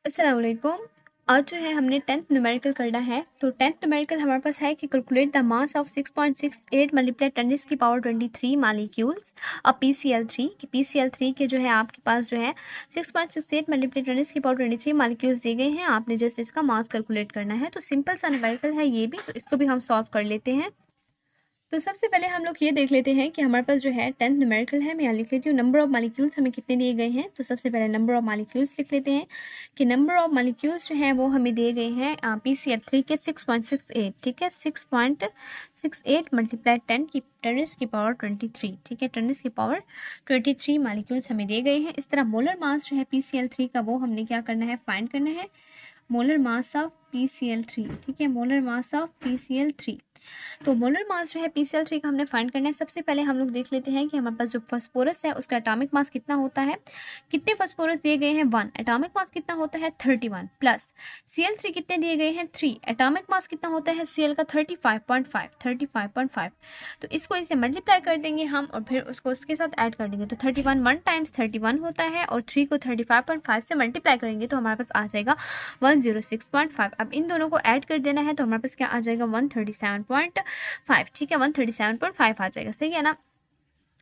अस्सलाम वालेकुम। आज जो है हमने 10th न्यूमेरिकल करना है। तो 10th न्यूमेरिकल हमारे पास है कि calculate the mass of 6.68 multiply 10 की पावर 23 मालिक्यूल्स और PCl3 कि PCl3 के जो है आपके पास जो है 6.68 मल्टीप्लाई 10 की पावर 23 मालिक्यूल्स दिए गए हैं। आपने जस्ट इसका मास कैलकुलेट करना है। तो सिंपल सा न्यूमेरिकल है ये भी, तो इसको भी हम सॉल्व कर लेते हैं। तो सबसे पहले हम लोग ये देख लेते हैं कि हमारे पास जो है 10th न्यूमेरिकल है। मैं यहाँ लिख लेती हूँ नंबर ऑफ मालिक्यूल्स हमें कितने दिए गए हैं। तो सबसे पहले नंबर ऑफ मालिक्यूल्स लिख लेते हैं कि नंबर ऑफ मालिक्यूल्स जो है वो हमें दिए गए हैं PCl3 के 6.68। ठीक है, 6.68 मल्टीप्लाई 10 की पावर 23। ठीक है, 10 की पावर 23 मालिक्यूल्स हमें दिए गए हैं। इस तरह मोलर मास जो है PCl3 का वो हमने क्या करना है, फाइंड करना है। मोलर मास ऑफ PCl3, ठीक है, मोलर मास ऑफ PCl3। तो मोलर मास जो है PCl3 का हमने फाइंड करना है। सबसे पहले हम लोग देख लेते हैं कि हमारे पास जो फास्फोरस है उसका एटॉमिक मास कितना होता है। कितने फास्फोरस दिए गए हैं, 1। एटॉमिक मास कितना होता है, 31 प्लस Cl3 कितने दिए गए हैं, 3। एटॉमिक मास कितना होता है Cl का, 35.5। तो इसको इसे मल्टीप्लाई कर देंगे हम और फिर उसको उसके साथ ऐड कर देंगे। तो 31 1 टाइम्स 31 होता है और 3 को 35.5 से मल्टीप्लाई करेंगे तो हमारे पास आ जाएगा 106.5। अब इन दोनों को ऐड कर देना है तो हमारे पास क्या आ जाएगा, 137.5। ठीक है, 137.5 आ जाएगा, सही है ना।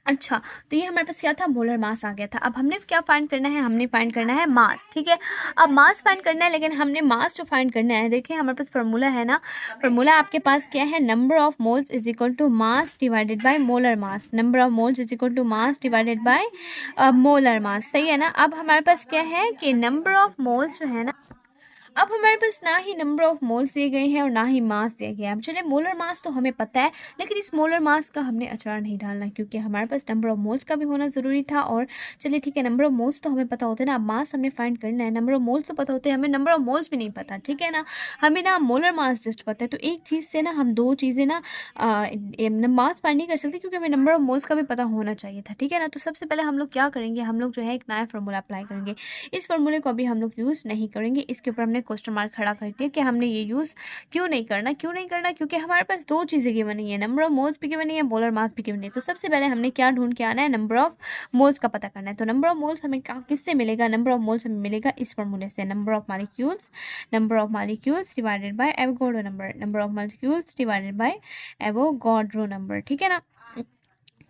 अच्छा, तो ये हमारे पास क्या था, मोलर मास आ गया था। अब हमने क्या फाइंड करना है, हमने फाइंड करना है मास। ठीक है, अब मास फाइंड करना है, लेकिन हमने मास जो फाइंड करना है, देखिए हमारे पास फार्मूला है ना। फार्मूला आपके पास क्या है, number of moles is equal to mass divided by molar mass. Number of moles is equal to mass divided by molar mass, सही है ना। अब हमारे पास क्या है कि नंबर ऑफ मोल्स जो है ना, अब हमारे पास ना ही नंबर ऑफ मोल्स दिए गए हैं और ना ही मास दिया गया है। अब चलिए, मोलर मास तो हमें पता है, लेकिन इस मोलर मास का हमने अचार नहीं डालना क्योंकि हमारे पास नंबर ऑफ मोल्स का भी होना ज़रूरी था। और चलिए ठीक है, नंबर ऑफ मोल्स तो हमें पता होते हैं ना, अब मास हमने फाइंड करना है। नंबर ऑफ मोल्स तो पता होते हैं, हमें नंबर ऑफ मोल्स भी नहीं पता, ठीक है ना। हमें ना मोलर मास जस्ट पता है। तो एक चीज़ से ना हम दो चीज़ें ना मास फाइंड नहीं कर सकते क्योंकि हमें नंबर ऑफ मोल्स का भी पता होना चाहिए था, ठीक है ना। तो सबसे पहले हम लोग क्या करेंगे, हम लोग जो है एक नया फार्मूला अप्लाई करेंगे। इस फार्मूले को अभी हम लोग यूज़ नहीं करेंगे। इसके ऊपर हमने क्वेश्चन मार्क खड़ा कर दिया कि हमने ये यूज़ क्यों नहीं करना, क्योंकि हमारे पास दो चीज़ें गिवन नहीं है, नंबर ऑफ मोल्स भी गिवन नहीं है, मोलर मास भी गिवन नहीं है। तो सबसे पहले हमने क्या ढूंढ के आना है, नंबर ऑफ मोल्स का पता करना है। तो नंबर ऑफ मोल्स हमें किससे मिलेगा, नंबर ऑफ मोल्स हमें मिलेगा इस फार्मूले से, number of molecules divided by Avogadro number, number of molecules divided by Avogadro number, ठीक है ना।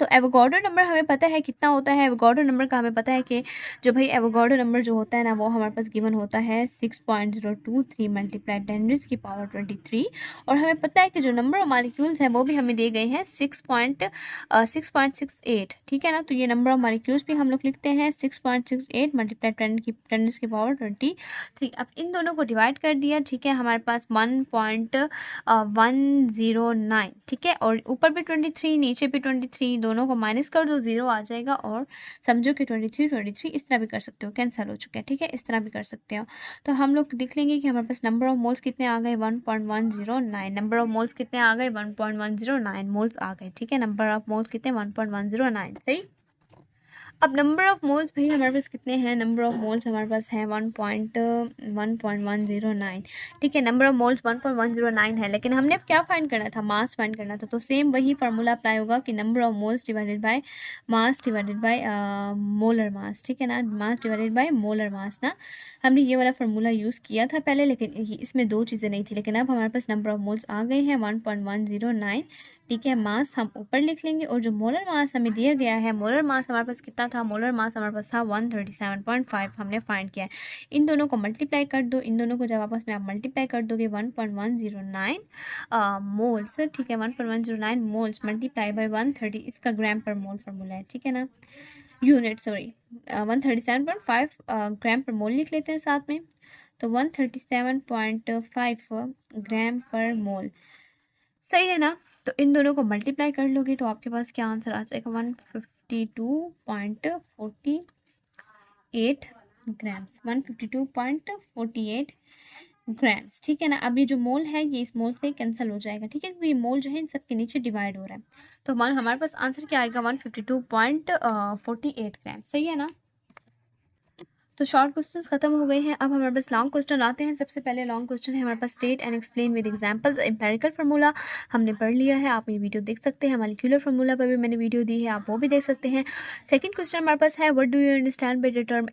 तो एवोगाड्रो नंबर हमें पता है कितना होता है। एवोगाड्रो नंबर का हमें पता है कि जो भाई एवोगाड्रो नंबर जो होता है ना, वो हमारे पास गिवन होता है 6.023 मल्टीप्लाई 10 की पावर 23। और हमें पता है कि जो नंबर ऑफ मालिक्यूल्स हैं वो भी हमें दिए गए हैं 6.68, ठीक है ना। तो ये नंबर ऑफ मालिक्यूल्स भी हम लोग लिखते हैं 6.68 मल्टीप्लाई 10 की पावर 23। अब इन दोनों को डिवाइड कर दिया, ठीक है, हमारे पास 1.109, ठीक है, और ऊपर भी 23 नीचे भी 23, दोनों को माइनस कर दो, 0 आ जाएगा। और समझो कि 23 इस तरह भी कर सकते हो, कैंसिल हो चुका है, ठीक है, इस तरह भी कर सकते हो। तो हम लोग देख लेंगे कि हमारे पास नंबर ऑफ मोल्स कितने आ गए, 1.109। नंबर ऑफ मोल्स कितने आ गए, 1.109 मोल्स आ गए, ठीक है। नंबर ऑफ मोल्स कितने, 1.109, सही। अब नंबर ऑफ मोल्स भाई हमारे पास कितने हैं, नंबर ऑफ मोल्स हमारे पास है 1.109, ठीक है। नंबर ऑफ मोल्स 1.109 है, लेकिन हमने क्या फाइंड करना था, मास फाइंड करना था। तो सेम वही फार्मूला अप्लाई होगा कि number of moles divided by mass divided by molar मास, ठीक है ना, मास डिवाइडेड बाय मोलर मास ना। हमने ये वाला फार्मूला यूज़ किया था पहले, लेकिन इसमें दो चीज़ें नहीं थी। लेकिन अब हमारे पास नंबर ऑफ मोल्स आ गए हैं 1.109, ठीक है। मास हम ऊपर लिख लेंगे और जो मोलर मास हमें दिया गया है, मोलर मास हमारे पास कितना था, मोलर मास हमारे पास था 137.5 हमने फाइंड किया है। इन दोनों को मल्टीप्लाई कर दो, इन दोनों को जब आपस में आप मल्टीप्लाई कर दोगे 1.109 मोल्स, ठीक है, 1.109 मोल्स मल्टीप्लाई बाय 130, इसका ग्राम पर मोल फार्मूला है, ठीक है ना, यूनिट सॉरी, 137.5 ग्राम पर मोल लिख लेते हैं साथ में। तो 137.5 ग्राम पर मोल, सही है ना। तो इन दोनों को मल्टीप्लाई कर लोगे तो आपके पास क्या आंसर आ जाएगा, 152.48 ग्राम्स, 152.48 ग्राम्स, ठीक है ना। अब ये जो मोल है ये इस मोल से कैंसिल हो जाएगा, ठीक है, क्योंकि ये मोल जो है इन सब के नीचे डिवाइड हो रहा है। तो हमारे पास आंसर क्या आएगा, 152.48 ग्राम, सही है ना। तो शॉर्ट क्वेश्चंस खत्म हो गए हैं, अब हमारे पास लॉन्ग क्वेश्चन आते हैं। सबसे पहले लॉन्ग क्वेश्चन है हमारे पास state and explain with example empirical formula हमने पढ़ लिया है, आप ये वीडियो देख सकते हैं। मॉलिक्यूलर फार्मूला पर भी मैंने वीडियो दी है, आप वो भी देख सकते हैं। सेकंड क्वेश्चन हमारे पास है what do you understand by the term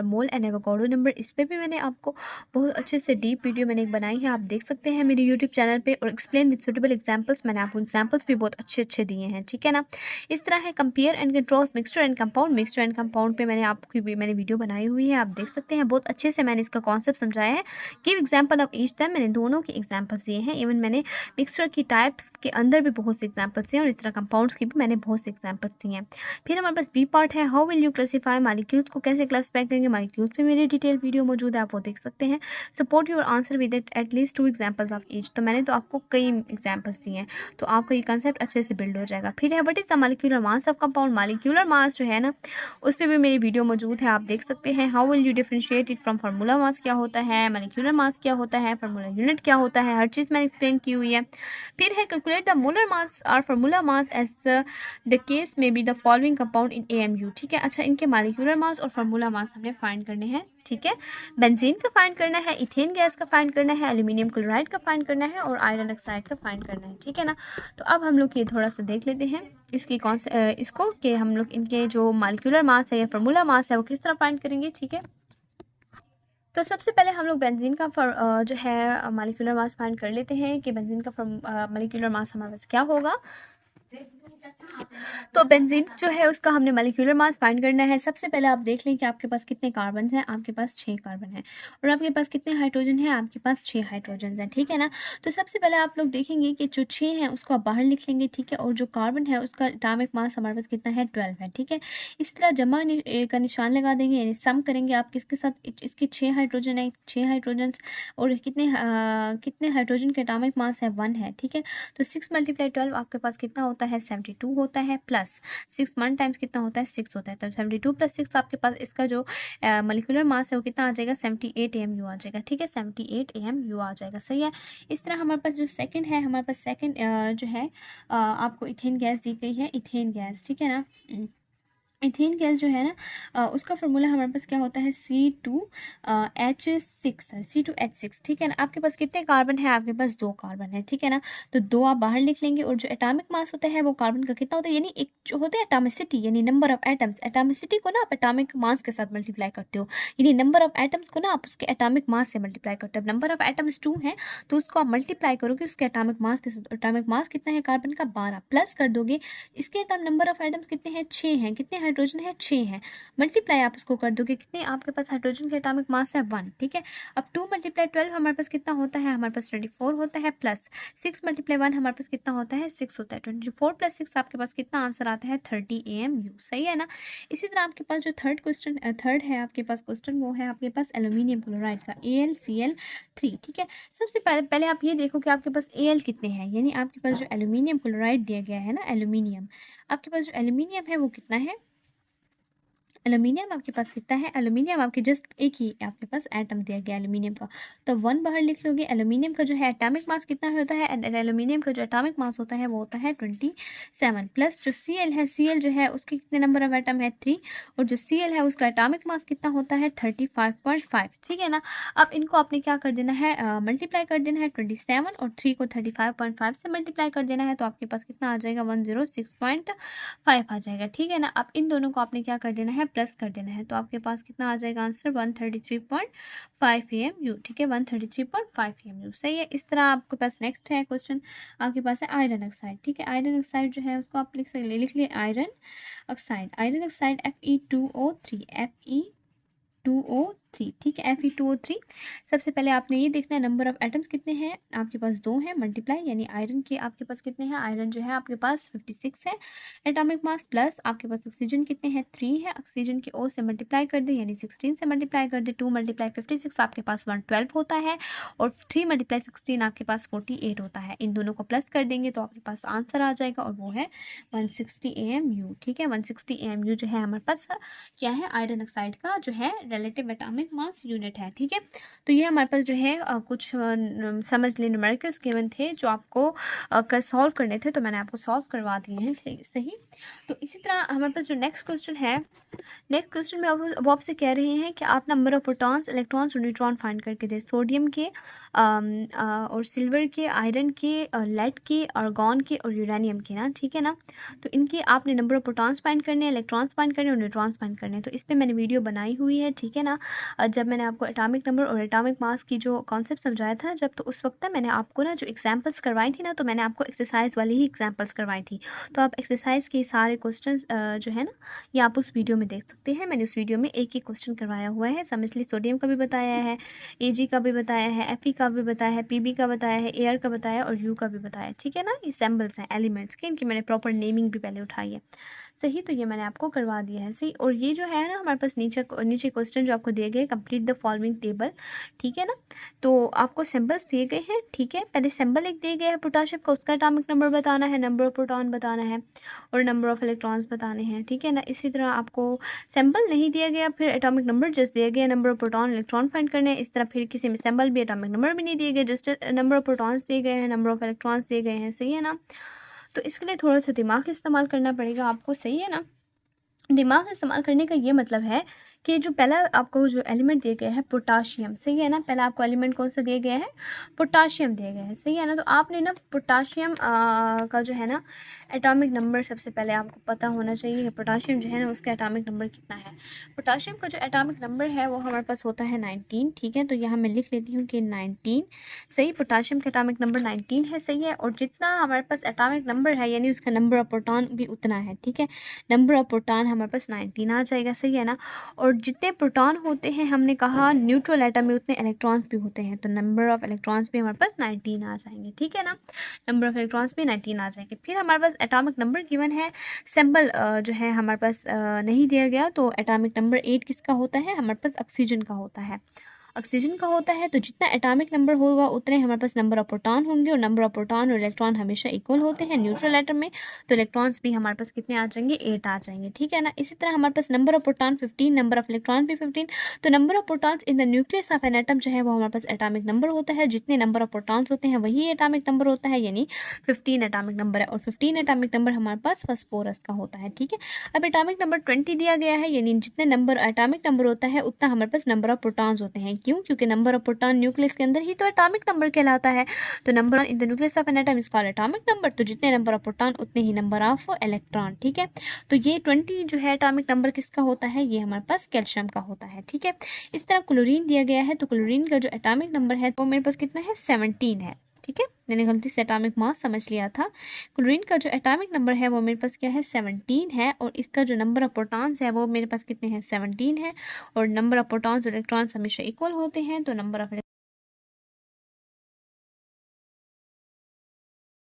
mole and avocado number. इस पर भी मैंने आपको बहुत अच्छे से डीप वीडियो मैंने एक बनाई है, आप देख सकते हैं मेरे यूट्यूब चैनल पर। और एक्सप्लेन विद सुटेबल एग्जाम्पल्स, मैंने आपको एग्जाम्पल्स भी बहुत अच्छे दिए हैं, ठीक है ना। इस तरह है compare and contrast mixture and compound पे मैंने वीडियो बनाई हुई है, आप देख सकते हैं। बहुत अच्छे से मैंने इसका कॉन्सेप्ट समझाया है। Give example of each time, मैंने दोनों के एग्जांपल्स दिए हैं। इवन मैंने मिक्सचर की टाइप्स के अंदर भी बहुत से एग्जांपल्स दिए और इस तरह कंपाउंड्स की भी मैंने बहुत से एग्जांपल्स दिए हैं। फिर हमारे पास बी पार्ट है how will you classify molecules, को कैसे क्लासीफाई करेंगे मॉलिक्यूल्स पे मेरी डिटेल वीडियो मौजूद है, आप वो देख सकते हैं। Support your answer with at least 2 examples of each, तो मैंने तो आपको कई एग्जांपल्स दिए हैं, तो आपका ये कंसेप्ट अच्छे से बिल्ड हो जाएगा। फिर है what is the molecular mass of compound, molecular mass जो है ना उस पर भी मेरी वीडियो मौजूद है, आप देख सकते हैं। How will you differentiate it from formula mass, क्या होता है मॉलिक्यूलर मास, क्या होता है फार्मूला यूनिट, क्या होता है, हर चीज़ मैंने एक्सप्लेन की हुई है। फिर है कैलकुलेट द मोलर मास और formula mass as the case में be the following compound in AMU, ठीक है। अच्छा, इनके मॉलिक्यूलर मास और फार्मूला मास हमें फाइंड करने हैं, ठीक है। बेंजीन का फाइंड करना है, इथेन गैस का फाइंड करना है, एल्यूमिनियम क्लोराइड का फाइंड करना है और आयरन ऑक्साइड का फाइंड करना है, ठीक है ना। तो अब हम लोग ये थोड़ा सा देख लेते हैं इसकी इसको कि हम लोग इनके जो मॉलिक्यूलर मास है या फार्मूला मास है वो किस तरह फाइंड करेंगे, ठीक है। तो सबसे पहले हम लोग बेंजीन का जो है मॉलिक्यूलर मास फाइंड कर लेते हैं कि बेंजीन का मॉलिक्यूलर मास हमारे पास क्या होगा। तो बेंजीन जो है उसका हमने मॉलिक्यूलर मास फाइंड करना है। सबसे पहले आप देख लें कि आपके पास कितने कार्बन हैं, आपके पास 6 कार्बन हैं और आपके पास कितने हाइड्रोजन हैं, आपके पास 6 हाइड्रोजन हैं, ठीक है ना। तो सबसे पहले आप लोग देखेंगे कि जो 6 हैं उसको आप बाहर लिख लेंगे, ठीक है। और जो कार्बन है उसका एटॉमिक मास हमारे पास कितना है 12 है, ठीक है। इस तरह जमा का निशान लगा देंगे, यानी सम करेंगे आप किसके साथ, इसके 6 हाइड्रोजन है, 6 हाइड्रोजन और कितने हाइड्रोजन के एटॉमिक मास है 1 है, ठीक है। तो 6 × 12 आपके पास कितना होता है 72 होता है, प्लस 6 1 टाइम्स कितना होता है 6 होता है। तो 72 + 6 आपके पास इसका जो मॉलिक्यूलर मास है वो कितना आ जाएगा 78 AMU आ जाएगा, ठीक है। 78 AMU आ जाएगा, सही है। इस तरह हमारे पास जो सेकंड है, हमारे पास सेकंड जो है आपको इथेन गैस दी गई है, इथेन गैस, ठीक है ना। इथेन गैस जो है ना उसका फार्मूला हमारे पास क्या होता है C2H6, C2H6, ठीक है ना। आपके पास कितने कार्बन है, आपके पास 2 कार्बन है, ठीक है ना। तो 2 आप बाहर लिख लेंगे और जो एटॉमिक मास होता है वो कार्बन का कितना होता है, यानी एक जो होता है एटॉमिसिटी यानी नंबर ऑफ एटम्स, एटॉमिसिटी को ना आप एटॉमिक मास के साथ मल्टीप्लाई करते हो, यानी नंबर ऑफ एटम्स को ना आप उसके एटॉमिक मास से मल्टीप्लाई करते हो। नंबर ऑफ एटम्स 2 है तो उसको आप मल्टीप्लाई करोगे उसके एटॉमिक मास के साथ। एटॉमिक मास कितना है कार्बन का 12, प्लस कर दोगे इसके नंबर ऑफ एटम्स कितने हैं 6 हैं, कितने हाइड्रोजन है 6 हैं, मल्टीप्लाई आप उसको कर दोगे कितने आपके पास हाइड्रोजन के एटॉमिक मास है 1, ठीक है। अब 2 × 12 हमारे पास कितना होता है, हमारे पास 24 होता है, प्लस 6 × 1 हमारे पास कितना होता है 6 होता है। 24 + 6 आपके पास कितना आंसर आता है 30 AMU, सही है ना। इसी तरह आपके पास जो थर्ड है आपके पास क्वेश्चन वो है आपके पास एल्यूमिनियम क्लोराइड का AlCl3, ठीक है। सबसे पहले आप ये देखो कि आपके पास Al कितने हैं, यानी आपके पास जो एल्यूमिनियम क्लोराइड दिया गया है ना, एल्यूमिनियम आपके पास जो एल्यूमिनियम है वो कितना है, एल्यूमिनियम आपके पास कितना है, एल्यूमिनियम आपके जस्ट एक ही आपके पास एटम दिया गया एल्यूमिनियम का, तो 1 बाहर लिख लोगे। एल्यूमिनियम का जो है एटॉमिक मास कितना होता है, एल्यूमिनियम का जो एटॉमिक मास होता है वो होता है 27, प्लस जो Cl है, Cl जो है उसके कितने नंबर ऑफ एटम है 3 और जो Cl है उसका एटॉमिक मास कितना होता है 35.5, ठीक है ना। अब इनको आपने क्या कर देना है मल्टीप्लाई कर देना है 27 और 3 को 35.5 से मल्टीप्लाई कर देना है, तो आपके पास कितना आ जाएगा 106.5 आ जाएगा, ठीक है ना। अब इन दोनों को आपने क्या कर देना है प्लस कर देना है, तो आपके पास कितना आ जाएगा आंसर 133.5 AMU, ठीक है 133.5 AMU, सही है। इस तरह आपके पास नेक्स्ट है क्वेश्चन आपके पास है आयरन ऑक्साइड, ठीक है। आयरन ऑक्साइड जो है उसको आप लिख लिए आयरन ऑक्साइड Fe2O3, ठीक है Fe2O3। सबसे पहले आपने ये देखना है नंबर ऑफ एटम्स कितने हैं, आपके पास 2 हैं, मल्टीप्लाई यानी आयरन के आपके पास कितने हैं, आयरन जो है आपके पास 56 है एटॉमिक मास, प्लस आपके पास ऑक्सीजन कितने हैं 3 है, ऑक्सीजन के O से मल्टीप्लाई कर दे यानी 16 से मल्टीप्लाई कर दे, 2 × 56 आपके पास 112 होता है और 3 × 16 आपके पास 48 होता है। इन दोनों को प्लस कर देंगे तो आपके पास आंसर आ जाएगा और वो है 160 AMU, ठीक है 160 AMU जो है हमारे पास क्या है आयरन ऑक्साइड का जो है relative atomic atomic mass unit है। ठीक है, तो ये हमारे पास जो है कुछ समझ लें न्यूमेरिकल्स गिवन थे जो आपको सॉल्व करने थे, तो मैंने आपको सॉल्व करवा दिए हैं। सही, तो इसी तरह हमारे पास जो नेक्स्ट क्वेश्चन है, नेक्स्ट क्वेश्चन में वो आपसे कह रहे हैं कि आप नंबर ऑफ प्रोटॉन्स, इलेक्ट्रॉन्स और न्यूट्रॉन फाइंड करके दें, सोडियम के और सिल्वर के, आयरन के, लेड के, आर्गॉन के और यूरेनियम के ना। ठीक है ना, तो इनके आपने नंबर ऑफ प्रोटॉन्स फाइंड करने हैं, इलेक्ट्रॉन्स फाइंड करने और न्यूट्रॉन्स फाइंड करने हैं। तो इस पर मैंने वीडियो बनाई हुई है। ठीक है ना, जब मैंने आपको एटॉमिक नंबर और एटॉमिक मास की जो कॉन्सेप्ट समझाया था जब, तो उस वक्त मैंने आपको ना जो एग्जाम्पल्स करवाई थी ना, तो मैंने आपको एक्सरसाइज वाली ही एग्जाम्पल्स करवाई थी। तो आप एक्सरसाइज के सारे क्वेश्चन जो है ना ये आप उस वीडियो में देख सकते हैं। मैंने उस वीडियो में एक एक क्वेश्चन करवाया हुआ है। समझ ली, सोडियम का भी बताया है, Ag का भी बताया है, Fe का भी बताया है, Pb का बताया है, एयर का बताया और U का भी बताया। ठीक है ना, ये सिंबल्स हैं एलिमेंट्स के, इनकी मैंने प्रॉपर नेमिंग भी पहले उठाई है। सही, तो ये मैंने आपको करवा दिया है। सही, और ये जो है ना हमारे पास नीचे क्वेश्चन जो आपको दिए गए, कंप्लीट द फॉलोइंग टेबल। ठीक है ना, तो आपको सिंबल्स दिए गए हैं। ठीक है, पहले सिंबल एक दिए गए हैं पोटाशियम का, उसका एटॉमिक नंबर बताना है, नंबर ऑफ प्रोटॉन बताना है और नंबर ऑफ इलेक्ट्रॉन्स बताने हैं। ठीक है ना, इसी तरह आपको सिंबल नहीं दिया गया, फिर एटॉमिक नंबर जस्ट दिया गया, number of proton electron find करने हैं। इस तरह फिर किसी में सिंबल भी एटॉमिक नंबर भी नहीं दिए गए, जस्ट नंबर ऑफ प्रोटॉन्स दिए गए हैं, नंबर ऑफ इलेक्ट्रॉन्स दिए गए हैं। सही है ना, तो इसके लिए थोड़ा सा दिमाग इस्तेमाल करना पड़ेगा आपको। सही है ना, दिमाग इस्तेमाल करने का ये मतलब है कि जो पहला आपको जो एलिमेंट दिए गए हैं पोटाशियम, सही है ना, पहला आपको एलिमेंट कौन सा दिए गया है, पोटाशियम दिए गए हैं। सही है ना, तो आपने ना पोटाशियम का जो है ना एटॉमिक नंबर सबसे पहले आपको पता होना चाहिए कि पोटाशियम जो है ना उसका एटॉमिक नंबर कितना है। पोटाशियम का जो एटॉमिक नंबर है वो हमारे पास होता है 19। ठीक है, तो यहाँ मैं लिख लेती हूँ कि 19। सही, पोटाशियम का एटॉमिक नंबर 19 है। सही है, और जितना हमारे पास एटॉमिक नंबर है यानी उसका नंबर ऑफ प्रोटॉन भी उतना है। ठीक है, नंबर ऑफ प्रोटॉन हमारे पास 19 आ जाएगा। सही है ना, और जितने प्रोटॉन होते हैं हमने कहा न्यूट्रल एटम में उतने इलेक्ट्रॉन्स भी होते हैं, तो नंबर ऑफ इलेक्ट्रॉन्स भी हमारे पास 19 आ जाएंगे। ठीक है ना, नंबर ऑफ इलेक्ट्रॉन्स भी 19 आ जाएंगे। फिर हमारे पास एटॉमिक नंबर गिवन है, सिंबल जो है हमारे पास नहीं दिया गया, तो एटॉमिक नंबर 8 किसका होता है, हमारे पास ऑक्सीजन का होता है। ऑक्सीजन का होता है, तो जितना एटॉमिक नंबर होगा उतने हमारे पास नंबर ऑफ प्रोटॉन होंगे, और नंबर ऑफ प्रोटॉन और इलेक्ट्रॉन हमेशा इक्वल होते हैं न्यूट्रल एटम में, तो इलेक्ट्रॉन्स भी हमारे पास कितने आ जाएंगे, 8 आ जाएंगे। ठीक है ना, इसी तरह हमारे पास number of proton 15, number of electron भी 15, तो number of protons in the nucleus of an atom जो है वो हमारे पास एटॉमिक नंबर होता है, जितने नंबर ऑफ प्रोटॉन्स होते हैं वही एटॉमिक नंबर होता है, यानी 15 एटॉमिक नंबर है, और 15 एटॉमिक नंबर हमारे पास फास्फोरस का होता है। ठीक है, अब एटॉमिक नंबर 20 दिया गया है, यानी जितने नंबर एटॉमिक नंबर होता है उतना हमारे पास नंबर ऑफ प्रोटॉन्स होते हैं। क्यों, क्योंकि नंबर ऑफ प्रोटॉन न्यूक्लियस के अंदर ही तो एटॉमिक नंबर कहलाता है, तो number in the nucleus of an atom is called atomic number, तो जितने नंबर ऑफ प्रोटॉन उतने ही नंबर ऑफ इलेक्ट्रॉन। ठीक है, तो ये 20 जो है एटॉमिक नंबर किसका होता है, ये हमारे पास कैल्शियम का होता है। ठीक है, इस तरह क्लोरीन दिया गया है, तो क्लोरीन का जो एटॉमिक नंबर है वो मेरे पास कितना है, 17 है। ठीक है, मैंने गलती से एटॉमिक मास समझ लिया था। क्लोरीन का जो एटॉमिक नंबर है वो मेरे पास क्या है, 17 है, और इसका जो नंबर ऑफ प्रोटॉन्स है वो मेरे पास कितने हैं, 17 है, और नंबर ऑफ प्रोटॉन्स और इलेक्ट्रॉन्स हमेशा इक्वल होते हैं, तो नंबर ऑफ